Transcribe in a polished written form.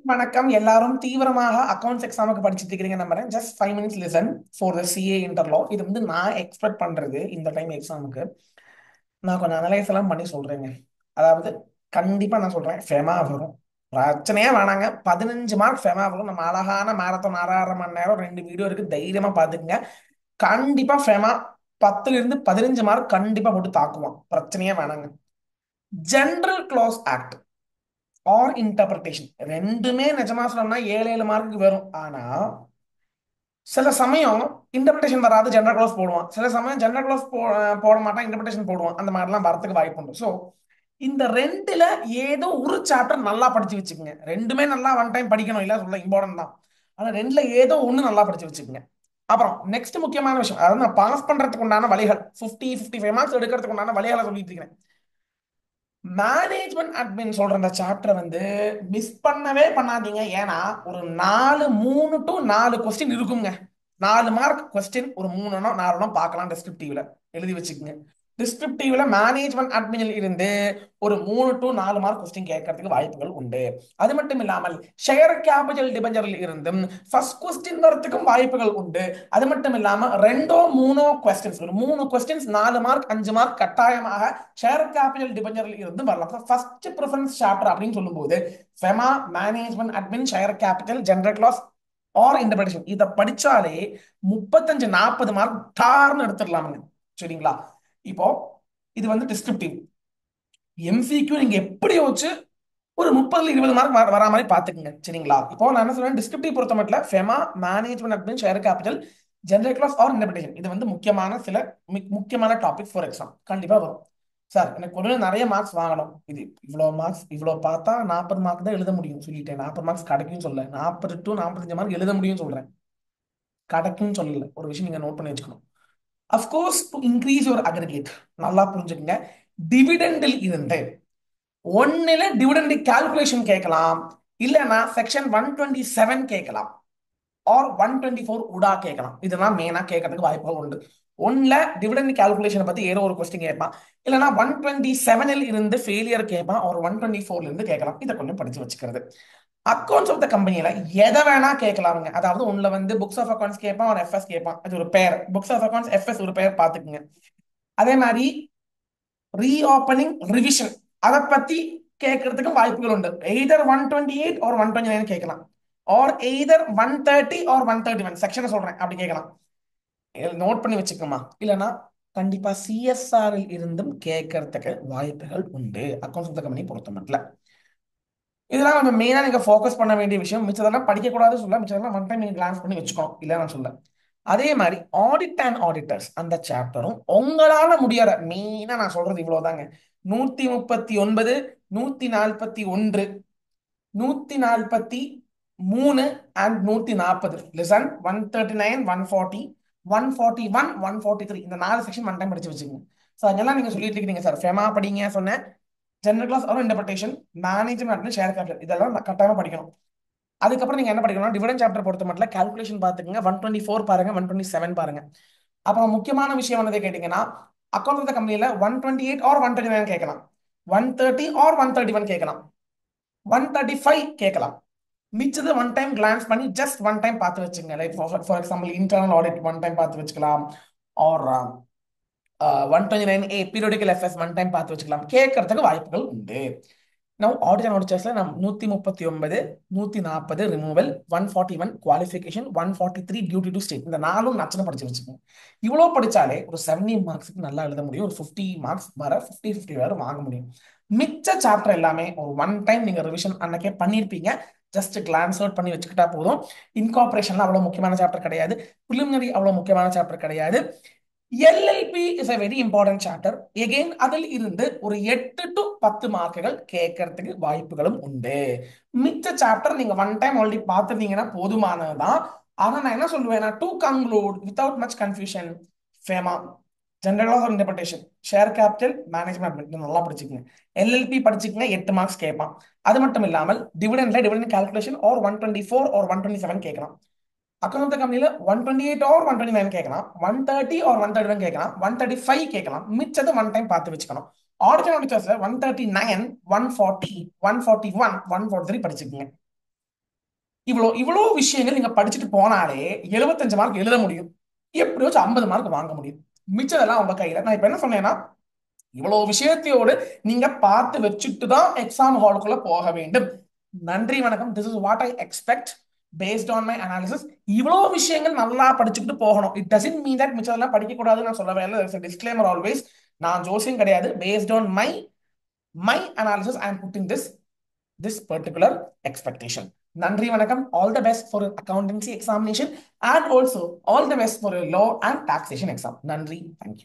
வணக்கம். எல்லாரும் தீவிரமாக அக்கவுண்ட்ஸ் எக்ஸாமுக்கு படிச்சுட்டு இருக்கிறீங்க நம்புறேன். Just 5 minutes listen for the CA inter law. இது வந்து நான் எக்ஸ்பெக்ட் பண்றது இந்த டைம் எக்ஸாமுக்கு. நான் கொஞ்சம் அனலைஸ் எல்லாம் பண்ணி சொல்றேங்க. அதாவது கண்டிப்பா நான் சொல்றேன் ஃபெமா வரும். பிரச்சனையே வேணாங்க. 15 மார்க் ஃபெமா வரும். நம்ம அழகான மேரத்தான் 6.5 மணி நேரம் 2 வீடியோ இருக்கு. தைரியமா பாத்துக்குங்க. கண்டிப்பா ஃபெமா 10 ல இருந்து 15 மார்க் கண்டிப்பா போட்டு தாக்குவான். பிரச்சனையே வேணாங்க. General class act or interpretation ரெண்டுமே நிஜமா சொல்லணும்னா 7 7 மார்க்கு வரும். ஆனா சில சமயம் இன்டர்பிரிட்டேஷன் வராது, ஜெனரல் க்ளாஸ் போடுவான். சில சமயம் ஜெனரல் க்ளாஸ் போட மாட்டான், இன்டர்பிரிட்டேஷன் போடுவான். அந்த மாதிரிலாம் வரத்துக்கு வாய்ப்பு உண்டு. ஸோ இந்த ரெண்டுல ஏதோ ஒரு சாப்டர் நல்லா படிச்சு வச்சுக்கோங்க. ரெண்டுமே நல்லா ஒன் டைம் படிக்கணும் இல்ல, சொல்ல இம்பார்ட்டன்ட் தான். ஆனா ரெண்டுல ஏதோ ஒண்ணு நல்லா படிச்சு வச்சுக்கோங்க. அப்புறம் நெக்ஸ்ட் முக்கியமான விஷயம், அதாவது நான் பாஸ் பண்றதுக்கு உண்டான வழிகள், 50 55 மார்க்ஸ் எடுக்கிறதுக்கு உண்டான வழிகளை சொல்லிட்டு இருக்கிறேன். மேனேஜ்மெண்ட் அட்மின் சொல்ற அந்த சாப்டரை வந்து மிஸ் பண்ணவே பண்ணாதீங்க. ஏன்னா ஒரு 3 to 4 கொஸ்டின் இருக்குங்க. 4 மார்க் கொஸ்டின் ஒரு 3 4 பார்க்கலாம். டெஸ்கிரிப்டிவ்ல எழுதி வச்சுக்கோங்க. டிஸ்கிரிப்டிவ்ல மேனேஜ்மெண்ட் அட்மினில் இருந்து ஒரு 3 to 4 மார்க் கொஸ்டின் கேட்கறதுக்கு வாய்ப்புகள் உண்டு. அது மட்டும் இல்லாமல் ஷேர் கேபிட்டல் டிபெஞ்சரில் இருந்தும் ஃபர்ஸ்ட் கொஸ்டின் வரத்துக்கும் வாய்ப்புகள் உண்டு. அது மட்டும் இல்லாம ரெண்டோ மூணோ கொஸ்டின்ஸ், ஒரு 3 கொஸ்டின்ஸ் 4 மார்க் 5 மார்க் கட்டாயமாக ஷேர் கேபிட்டல் டிபெஞ்சரில் இருந்து வரலாம். ஃபர்ஸ்ட் ப்ரிஃபரன்ஸ் சாப்டர் அப்படின்னு சொல்லும்போது FEMA, management admin, share capital, general clause or interpretation இதை படிச்சாலே 35 40 மார்க் டார்னு எடுத்துடலாமுங்க. சரிங்களா? இப்போ இது வந்து டிஸ்கிரிப்டிவ். எம்சிக்யூ நீங்க எப்படி வச்சு ஒரு 30 ல 20 மார்க் வரா மாதிரி பாத்துக்குங்க. சரிங்களா? இப்போ நான் என்ன சொல்றேன், டிஸ்கிரிப்டிவ் பொறுத்த மட்டும் FEMA, management admin, share capital, general clause or interpretation இது வந்து முக்கியமான சில முக்கியமான டாபிக் ஃபார் எக்ஸாம் கண்டிப்பா வரும். சார் எனக்கு ஒரு நிறைய மார்க்ஸ் வாங்கணும், இது இவ்வளவு மார்க்ஸ் இவ்வளவு பார்த்தா 40 மார்க் தான் எழுத முடியும் சொல்லிட்டேன். 40 மார்க்ஸ் கிடைக்கும் சொல்ல, 40 to 45 மார்க் எழுத முடியும் சொல்றேன். கிடைக்கும்னு சொல்லல. ஒரு விஷயம் நீங்க நோட் பண்ணி வச்சுக்கணும். Of course to increase your aggregate, நல்லா புரிஞ்சுக்கங்க. டிவிடெண்டில் இருந்து ஒன்னுல டிவிடெண்ட் கால்குலேஷன் கேட்கலாம், இல்லைன்னா செக்ஷன் 127 கேட்கலாம், ஆர் 124 உடா கேட்கலாம். இதெல்லாம் மெயினா கேட்கறதுக்கு வாய்ப்புகள் உண்டு. ஒன்ல டிவிடெண்ட் கால்குலேஷன் பத்தி ஏதோ ஒரு கொஸ்டின் கேட்பான், இல்லைன்னா 127 இருந்து ஃபெயிலியர் கேட்பான், ஒரு 124 இருந்து கேட்கலாம். இதை கொஞ்சம் படிச்சு வச்சுக்கிறது. அக்கௌண்ட்ஸ் ஆஃப் த கம்பெனியில எதை வேணா கேட்கலாமுங்க. அதாவது ஒண்ணுல வந்து புக்ஸ் ஆஃப் அக்கௌண்ட்ஸ் கேட்பான், ஒரு எஃப்எஸ் கேட்பான். அது ஒரு பேர், புக்ஸ் ஆஃப் அக்கௌண்ட்ஸ் எஃப்எஸ் ஒரு பேர் பாத்துக்குங்க. அதே மாதிரி ரீஓப்பனிங் ரிவிஷன் அதை பத்தி கேட்கறதுக்கு வாய்ப்புகள் உண்டு. எய்தர் 128 or 129 கேட்கலாம், ஆர் எய்தர் 130 or 131 செக்ஷனை சொல்றேன் அப்படி கேட்கலாம். நோட் பண்ணி வச்சுக்கோமா. இல்லைன்னா கண்டிப்பா சிஎஸ்ஆர் இருந்தும் கேட்கறதுக்கு வாய்ப்புகள் உண்டு அக்கௌண்ட்ஸ் ஆஃப் த கம்பெனி பொறுத்த மட்டும். இதெல்லாம் கொஞ்சம் மெயினா நீங்க ஃபோக்கஸ் பண்ண வேண்டிய விஷயம். மிச்சதெல்லாம் படிக்க கூடாது சொல்ல, மிச்சதெல்லாம் ஒன் டைம் நீங்க கிளான்ஸ் பண்ணி வச்சுக்கணும் இல்ல நான் சொல்ல. அதே மாதிரி ஆடிட் அண்ட் ஆடிட்டர்ஸ் அந்த சாப்டரும் உங்களால முடியாத, மெயினா நான் சொல்றது இவ்வளவுதாங்க. 139 141 143 அண்ட் 140 லிசன் 139 140 141 143 இந்த 4 செக்ஷன் ஒன் டைம் படிச்சு வச்சுக்கோங்க. ஸோ அதெல்லாம் நீங்க சொல்லிட்டு இருக்கீங்க சார் ஃபெமா படிங்க சொன்னேன், general clause or interpretation, management, share capital இதெல்லாம் கட்டாயமா படிக்கணும். அதுக்கப்புறம் நீங்க என்ன படிக்கணும், டிவிடெண்ட் சாப்டர் பொறுத்த மட்டும் கால்குலேஷன் பாத்துக்கங்க. 124 பாருங்க, 127 பாருங்க. அப்புறம் முக்கியமான விஷயம் வந்து கேட்டீங்கன்னா, அக்கௌண்ட் ஆஃப் த கம்பெனில 128 ஆர் 129 கேட்கலாம், 130 ஆர் 131 கேட்கலாம், 135 கேட்கலாம். மிச்சது ஒன் டைம் கிளான்ஸ் பண்ணி ஜஸ்ட் ஒன் டைம் பார்த்து வச்சுங்க. Like for example internal audit one time பார்த்து வச்சுக்கலாம், or 129A periodical FS one time பார்த்து வச்சுக்கலாம். கேட்கறதுக்கு வாய்ப்புகள் உண்டு. நவ் ஆடிட் அண்ட் ஆடிட்டர்ஸ்ல நம்ம 139 140 removal, 141 qualification, 143 duty to state இந்த நாலும் நச்சுன்னு படிச்சு வச்சுக்கோங்க. இவ்வளவு படிச்சாலே ஒரு 70 மார்க்ஸுக்கு நல்லா எழுத முடியும். ஒரு 50 மார்க்ஸ் வர 50 வரை வாங்க முடியும். மிச்ச சாப்டர் எல்லாமே ஒரு ஒன் டைம் நீங்க ரிவிஷன் அன்னைக்கே பண்ணிருப்பீங்க. ஜஸ்ட் கிளான்ஸ் அவுட் பண்ணி வச்சுக்கிட்டா போதும். இன்கார்பரேஷன்ல அவ்வளவு முக்கியமான சாப்டர் கிடையாது, பிலிமினரி அவ்வளவு முக்கியமான சாப்டர் கிடையாது. LLB is a very important chapter. Again அதில் இருந்து ஒரு 8 to 10 மார்க்குகள் கேட்கறதுக்கு வாய்ப்புகளும் உண்டு. மிச்ச சாப்டர் நீங்க ஒன் டைம் ஆல்ரெடி பார்த்துருந்தீங்கன்னா போதுமானதுதான். ஆனா நான் என்ன சொல்லுவேன், to conclude without much confusion, FEMA, general of interpretation, share capital, management நல்லா படிச்சுக்கங்க. எல்எல்பி படிச்சுக்கங்க, 8 மார்க்ஸ் கேட்பான். அது மட்டும் இல்லாமல் டிவிடெண்ட் கால்குலேஷன் ஆர் 124 or 127 கேட்கலாம். அக்கௌண்ட் ஆஃப் த கம்பெனில 128 or 129 கேட்கலாம், 130 or 131 கேட்கலாம், 135 கேட்கலாம். மிச்சது ஒன் டைம் பார்த்து வச்சுக்கணும். ஆடிட்டர் ஆடிட்டர்ஸ்ல 139 140 141 143 படிச்சுக்கோங்க. இவ்வளோ இவ்வளோ விஷயங்கள் நீங்க படிச்சுட்டு போனாலே 75 மார்க் எழுத முடியும். எப்படியோ 50 மார்க் வாங்க முடியும். மிச்சதெல்லாம் உங்க கையில. நான் இப்ப என்ன சொன்னேன்னா, இவ்வளவு விஷயத்தையோடு நீங்க பார்த்து வச்சுட்டு தான் எக்ஸாம் ஹாலுக்குள்ள போக வேண்டும். நன்றி வணக்கம். This is what I expect based on my analysis. இவ்வளவு விஷயங்கள் நல்லா படிச்சுக்கிட்டு போகணும். இட் டசன்ட் மீன் தட் மிச்சதெல்லாம் படிக்க கூடாதுன்னு நான் சொல்லவே இல்லை. Disclaimer always. நான் ஜோசியம் கிடையாது. Based on my analysis I am pudding this particular expectation. Nandri Vanakkam, all the best for your accountancy examination and also all the best for your law and taxation exam. Nandri, thank you.